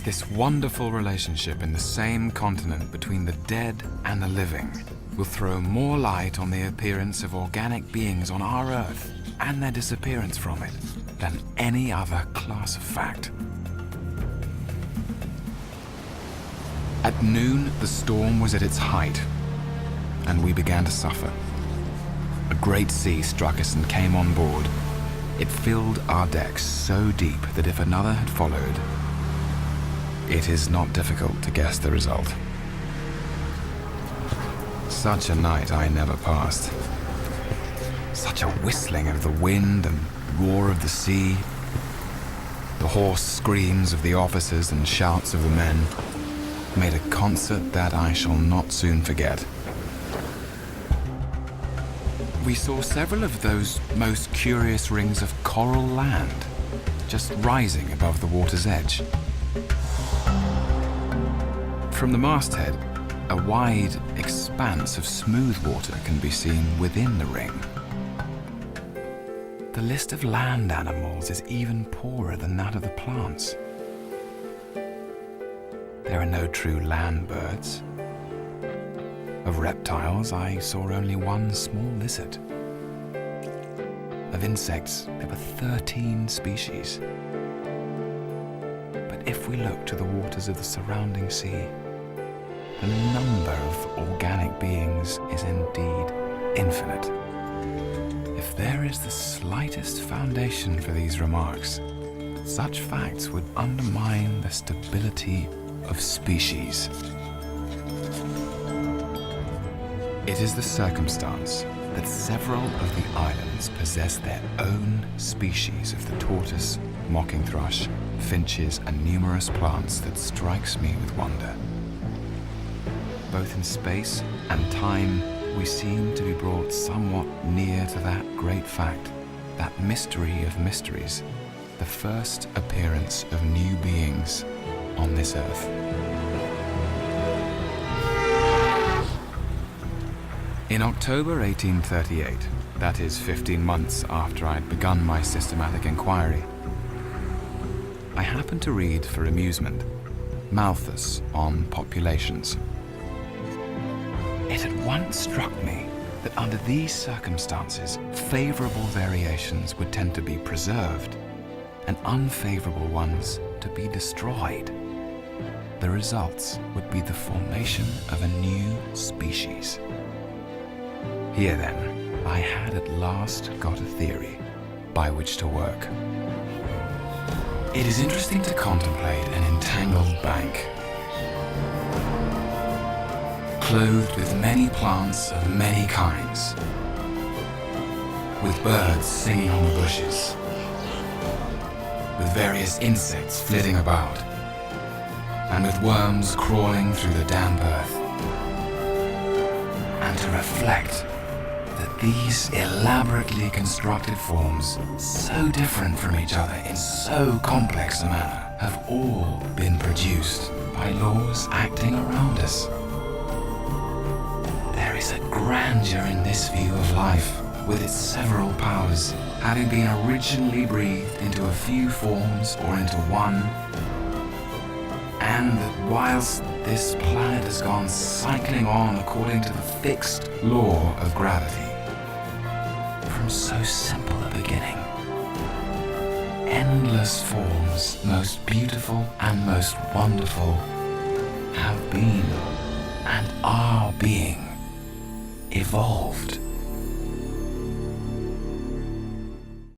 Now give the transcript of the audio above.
This wonderful relationship in the same continent between the dead and the living will throw more light on the appearance of organic beings on our Earth and their disappearance from it than any other class of fact. At noon, the storm was at its height, and we began to suffer. A great sea struck us and came on board. It filled our decks so deep that if another had followed, it is not difficult to guess the result. Such a night I never passed. Such a whistling of the wind and roar of the sea, the hoarse screams of the officers and shouts of the men, made a concert that I shall not soon forget. We saw several of those most curious rings of coral land just rising above the water's edge. From the masthead, a wide expanse of smooth water can be seen within the ring. The list of land animals is even poorer than that of the plants. There are no true land birds. Of reptiles, I saw only one small lizard. Of insects, there were 13 species. But if we look to the waters of the surrounding sea, the number of organic beings is indeed infinite. If there is the slightest foundation for these remarks, such facts would undermine the stability of species. It is the circumstance that several of the islands possess their own species of the tortoise, mocking thrush, finches, and numerous plants that strikes me with wonder. Both in space and time, we seem to be brought somewhat near to that great fact, that mystery of mysteries, the first appearance of new beings on this earth. In October 1838, that is 15 months after I'd begun my systematic inquiry, I happened to read for amusement Malthus on populations. It at once struck me that under these circumstances, favorable variations would tend to be preserved and unfavorable ones to be destroyed. The results would be the formation of a new species. Here then, I had at last got a theory by which to work. It is interesting to contemplate an entangled bank, clothed with many plants of many kinds, with birds singing on the bushes, with various insects flitting about, and with worms crawling through the damp earth, and to reflect that these elaborately constructed forms, so different from each other in so complex a manner, have all been produced by laws acting around us. There is a grandeur in this view of life, with its several powers, having been originally breathed into a few forms or into one, and that whilst this planet has gone cycling on according to the fixed law of gravity, from so simple a beginning, endless forms, most beautiful and most wonderful, have been and are being evolved.